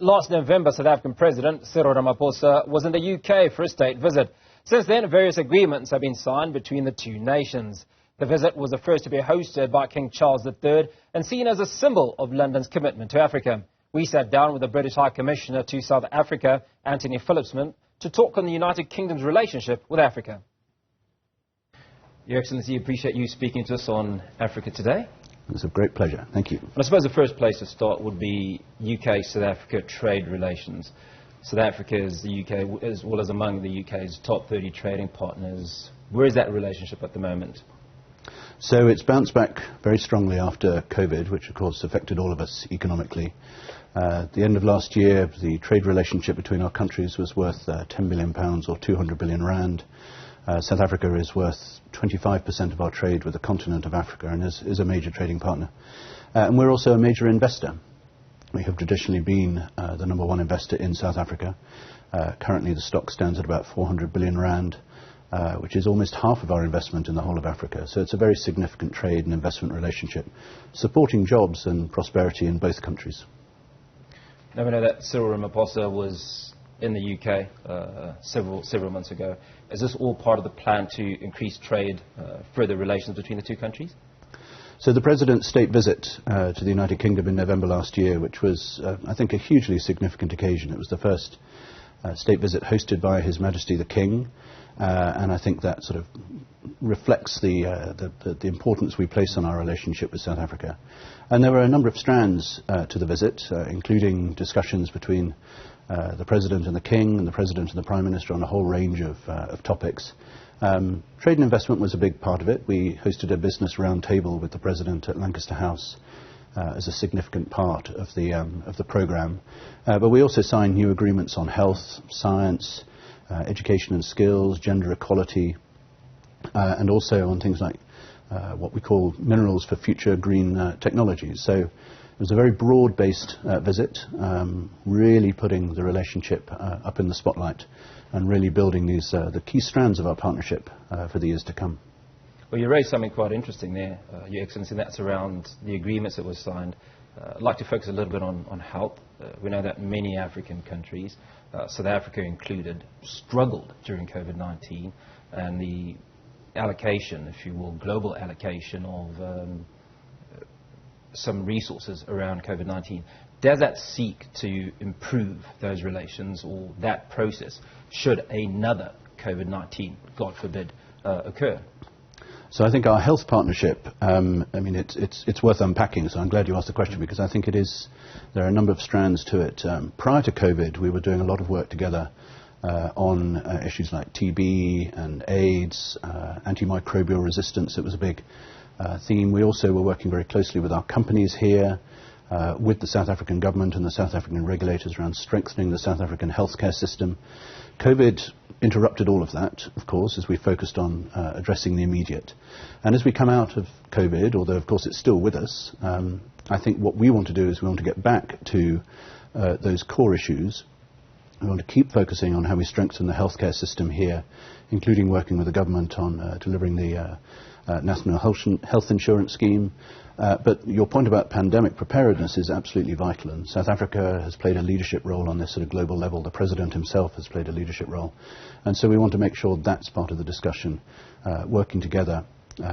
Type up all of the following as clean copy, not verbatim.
Last November, South African President Cyril Ramaphosa was in the UK for a state visit. Since then, various agreements have been signed between the two nations. The visit was the first to be hosted by King Charles III and seen as a symbol of London's commitment to Africa. We sat down with the British High Commissioner to South Africa, Antony Phillipson, to talk on the United Kingdom's relationship with Africa. Your Excellency, appreciate you speaking to us on Africa today. It's a great pleasure. Thank you. I suppose the first place to start would be UK-South Africa trade relations. South Africa is the UK, as well as among the UK's top 30 trading partners. Where is that relationship at the moment? So it's bounced back very strongly after COVID, which of course affected all of us economically. At the end of last year, the trade relationship between our countries was worth £10 billion or 200 billion rand. South Africa is worth 25% of our trade with the continent of Africa and is a major trading partner. And we're also a major investor. We have traditionally been the number one investor in South Africa. Currently the stock stands at about 400 billion rand, which is almost half of our investment in the whole of Africa. So it's a very significant trade and investment relationship, supporting jobs and prosperity in both countries. Now we know that Cyril Ramaphosa was in the UK several months ago. Is this all part of the plan to increase trade, further relations between the two countries? So the President's state visit to the United Kingdom in November last year, which was, I think, a hugely significant occasion. It was the first state visit hosted by His Majesty the King, and I think that sort of reflects the importance we place on our relationship with South Africa. And there were a number of strands to the visit, including discussions between the President and the King and the President and the Prime Minister on a whole range of topics. Trade and investment was a big part of it. We hosted a business roundtable with the President at Lancaster House as a significant part of the programme. But we also signed new agreements on health, science, education and skills, gender equality, and also on things like what we call minerals for future green technologies. So it was a very broad-based visit, really putting the relationship up in the spotlight and really building these the key strands of our partnership for the years to come. Well, you raised something quite interesting there, Your Excellency, and that's around the agreements that were signed. I'd like to focus a little bit on health. We know that many African countries, South Africa included, struggled during COVID-19, and the allocation, if you will, global allocation of some resources around COVID-19. Does that seek to improve those relations or that process should another COVID-19, God forbid, occur? So I think our health partnership, I mean, it's worth unpacking, so I'm glad you asked the question because I think there are a number of strands to it. Prior to COVID, we were doing a lot of work together on issues like TB and AIDS, antimicrobial resistance. It was a big theme. We also were working very closely with our companies here, with the South African government and the South African regulators around strengthening the South African healthcare system. COVID interrupted all of that, of course, as we focused on addressing the immediate. And as we come out of COVID, although of course it's still with us, I think what we want to do is we want to get back to those core issues. We want to keep focusing on how we strengthen the healthcare system here, including working with the government on delivering the National Health Insurance Scheme. But your point about pandemic preparedness is absolutely vital, and South Africa has played a leadership role on this at a global level. The President himself has played a leadership role. And so we want to make sure that's part of the discussion, working together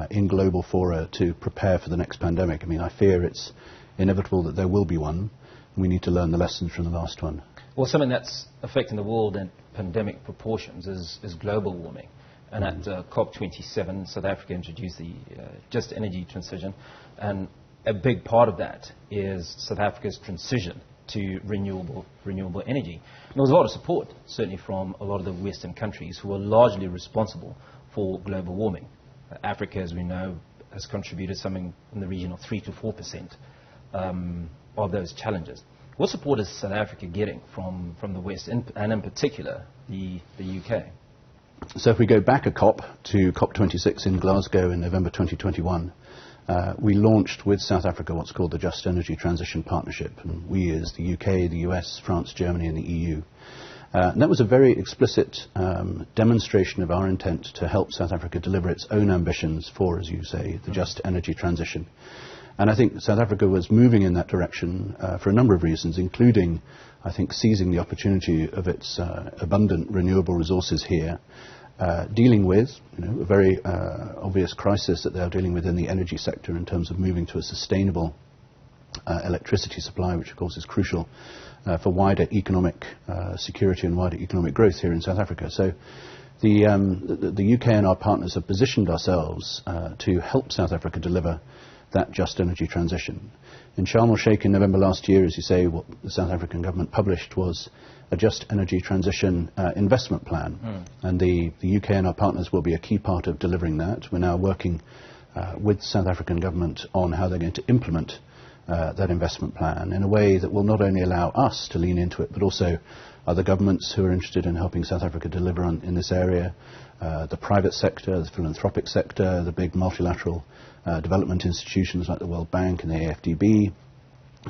in global fora to prepare for the next pandemic. I mean, I fear it's inevitable that there will be one. We need to learn the lessons from the last one. Well, something that's affecting the world in pandemic proportions is global warming. And at COP27, South Africa introduced the Just Energy Transition. And a big part of that is South Africa's transition to renewable energy. And there was a lot of support, certainly from a lot of the Western countries who are largely responsible for global warming. Africa, as we know, has contributed something in the region of 3 to 4% of those challenges. What support is South Africa getting from the West, and in particular the UK? So if we go back a COP to COP26 in Glasgow in November 2021, we launched with South Africa what's called the Just Energy Transition Partnership. And we as the UK, the US, France, Germany and the EU. And that was a very explicit demonstration of our intent to help South Africa deliver its own ambitions for, as you say, the Just Energy Transition. And I think South Africa was moving in that direction for a number of reasons, including I think, seizing the opportunity of its abundant renewable resources here, dealing with a very obvious crisis that they are dealing with in the energy sector in terms of moving to a sustainable electricity supply, which of course is crucial for wider economic security and wider economic growth here in South Africa. So the UK and our partners have positioned ourselves to help South Africa deliver that just energy transition. In Sharm el-Sheikh in November last year, as you say, what the South African government published was a just energy transition investment plan. And the UK and our partners will be a key part of delivering that. We're now working with the South African government on how they're going to implement that investment plan in a way that will not only allow us to lean into it, but also other governments who are interested in helping South Africa deliver in this area, the private sector, the philanthropic sector, the big multilateral development institutions like the World Bank and the AFDB.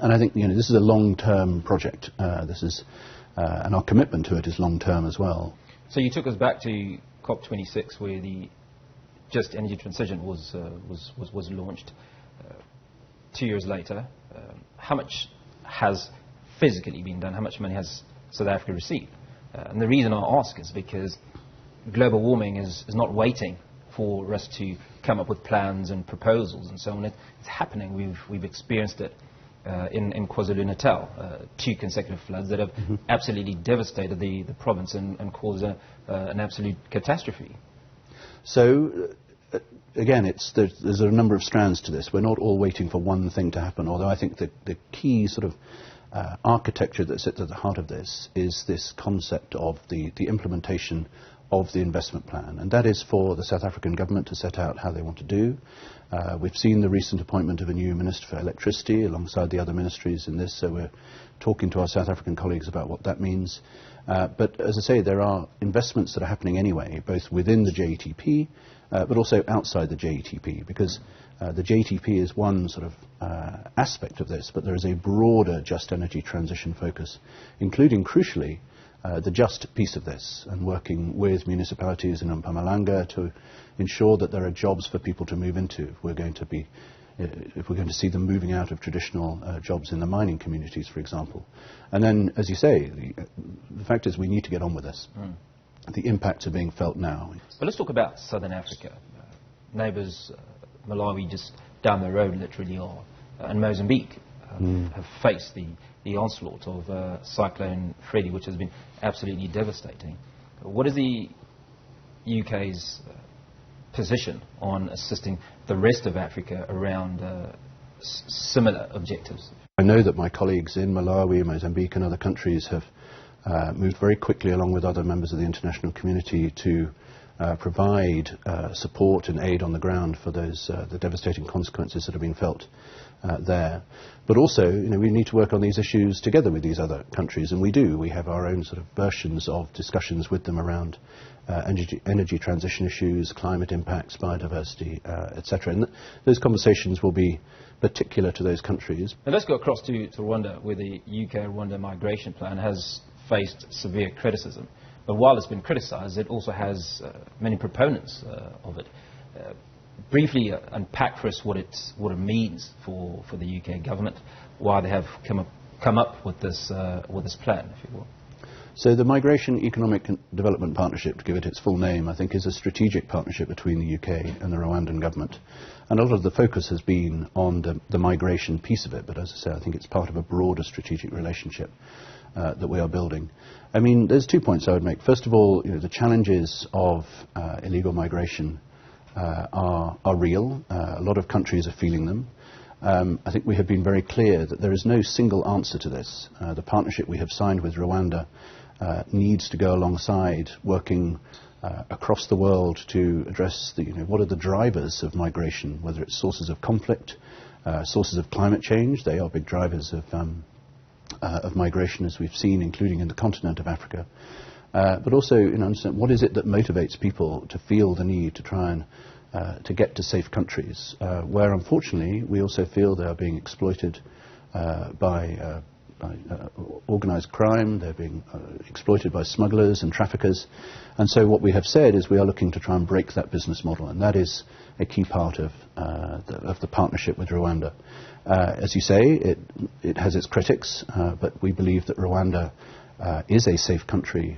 And I think this is a long-term project. And our commitment to it is long-term as well. So you took us back to COP26, where the Just Energy Transition was launched. 2 years later, how much has physically been done? How much money has South Africa received? And the reason I ask is because global warming is not waiting for us to come up with plans and proposals and so on. It's happening. We've experienced it in KwaZulu-Natal, 2 consecutive floods that have absolutely devastated the province and caused an absolute catastrophe. So, again, there's a number of strands to this. We're not all waiting for one thing to happen, although I think the key sort of architecture that sits at the heart of this is this concept of the implementation of the investment plan. And that is for the South African government to set out how they want to do. We've seen the recent appointment of a new Minister for Electricity alongside the other ministries in this, so we're talking to our South African colleagues about what that means. But as I say, there are investments that are happening anyway, both within the JETP, but also outside the JETP, because the JETP is one sort of aspect of this, but there is a broader just energy transition focus, including, crucially, the just piece of this, and working with municipalities in Mpumalanga to ensure that there are jobs for people to move into if we're going to see them moving out of traditional jobs in the mining communities, for example. And then, as you say, the fact is we need to get on with this. The impacts are being felt now. But let's talk about Southern Africa. Neighbours, Malawi just down the road literally are, and Mozambique have faced the onslaught of Cyclone Freddy, which has been absolutely devastating. What is the UK's position on assisting the rest of Africa around similar objectives? I know that my colleagues in Malawi, Mozambique and other countries have moved very quickly along with other members of the international community to provide support and aid on the ground for those the devastating consequences that have been felt there. But also, we need to work on these issues together with these other countries, and we do. We have our own sort of versions of discussions with them around energy transition issues, climate impacts, biodiversity, etc. And those conversations will be particular to those countries. Now let's go across to Rwanda, where the UK-Rwanda migration plan has faced severe criticism. But while it's been criticised, it also has many proponents of it. Briefly unpack for us what it means for the UK government, why they have come up with this plan, if you will. So the Migration Economic Development Partnership, to give it its full name, I think is a strategic partnership between the UK and the Rwandan government. And a lot of the focus has been on the migration piece of it, but as I say, I think it's part of a broader strategic relationship that we are building. I mean, there's 2 points I would make. First of all, the challenges of illegal migration are real. A lot of countries are feeling them. I think we have been very clear that there is no single answer to this. The partnership we have signed with Rwanda needs to go alongside working across the world to address what are the drivers of migration, whether it's sources of conflict, sources of climate change. They are big drivers of migration, as we've seen, including in the continent of Africa. But also, understand what is it that motivates people to feel the need to try and to get to safe countries, where unfortunately we also feel they are being exploited by by organised crime, they're being exploited by smugglers and traffickers. And so what we have said is we are looking to try and break that business model, and that is a key part of the partnership with Rwanda. As you say, it has its critics, but we believe that Rwanda is a safe country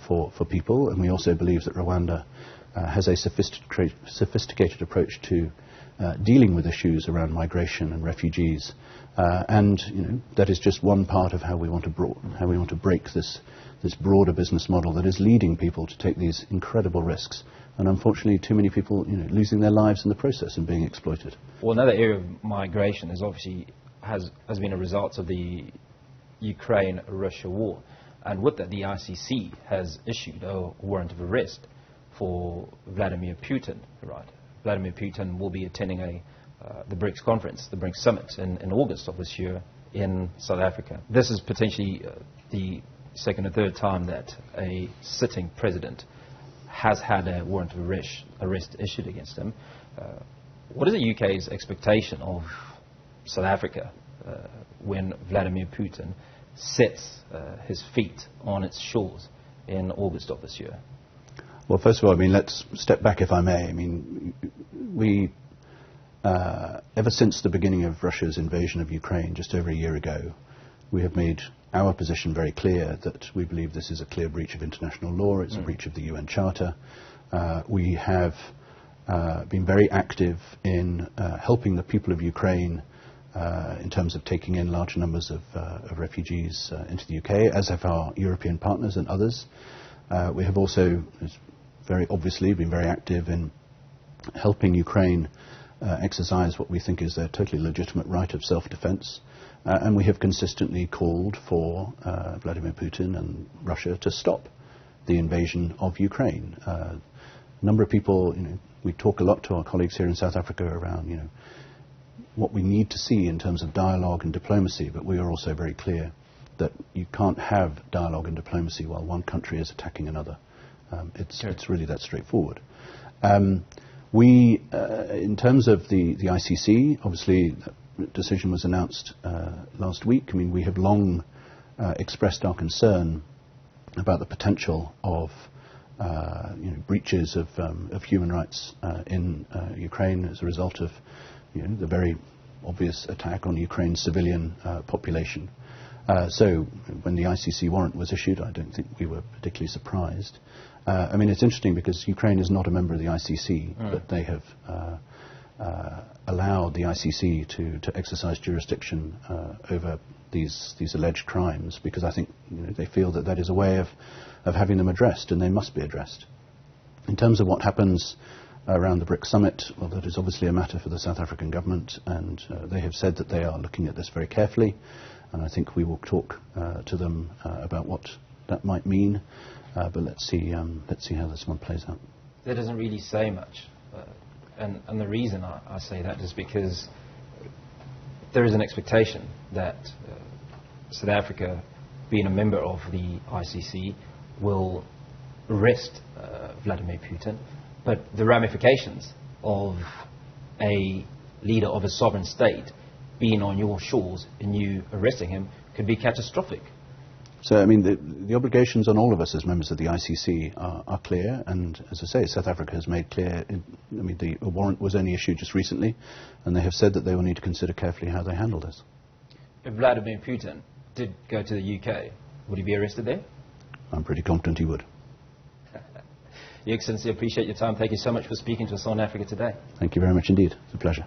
for people, and we also believe that Rwanda has a sophisticated approach to dealing with issues around migration and refugees, and that is just one part of how we want to break this broader business model that is leading people to take these incredible risks, and unfortunately too many people losing their lives in the process and being exploited. Well, another area of migration is obviously has been a result of the Ukraine-Russia war, and with that the ICC has issued a warrant of arrest for Vladimir Putin. Right, Vladimir Putin will be attending the BRICS conference, the BRICS summit in August of this year in South Africa. This is potentially the second or third time that a sitting president has had a warrant of arrest issued against him. What is the UK's expectation of South Africa when Vladimir Putin sets his feet on its shores in August of this year? Well, first of all, let's step back, if I may. We, ever since the beginning of Russia's invasion of Ukraine just over a year ago, we have made our position very clear that we believe this is a clear breach of international law, it's a breach of the UN Charter. We have been very active in helping the people of Ukraine in terms of taking in large numbers of refugees into the UK, as have our European partners and others. We have also very obviously been very active in helping Ukraine exercise what we think is their totally legitimate right of self-defense. And we have consistently called for Vladimir Putin and Russia to stop the invasion of Ukraine. A number of people, we talk a lot to our colleagues here in South Africa around, what we need to see in terms of dialogue and diplomacy, but we are also very clear that you can't have dialogue and diplomacy while one country is attacking another. It's really that straightforward. We, in terms of the ICC, obviously the decision was announced last week. We have long expressed our concern about the potential of breaches of human rights in Ukraine as a result of the very obvious attack on Ukraine's civilian population. So when the ICC warrant was issued, I don't think we were particularly surprised. It's interesting because Ukraine is not a member of the ICC, but they have allowed the ICC to exercise jurisdiction over these alleged crimes, because I think they feel that is a way of having them addressed, and they must be addressed. In terms of what happens around the BRICS summit, well, that is obviously a matter for the South African government, and they have said that they are looking at this very carefully, and I think we will talk to them about what that might mean, but let's see how this one plays out. That doesn't really say much, and the reason I say that is because there is an expectation that South Africa, being a member of the ICC, will arrest Vladimir Putin, but the ramifications of a leader of a sovereign state being on your shores and you arresting him could be catastrophic. So, the obligations on all of us as members of the ICC are clear, and as I say, South Africa has made clear, the warrant was only issued just recently, and they have said that they will need to consider carefully how they handle this. If Vladimir Putin did go to the UK, would he be arrested there? I'm pretty confident he would. Your Excellency, I appreciate your time. Thank you so much for speaking to us on Africa Today. Thank you very much indeed. It's a pleasure.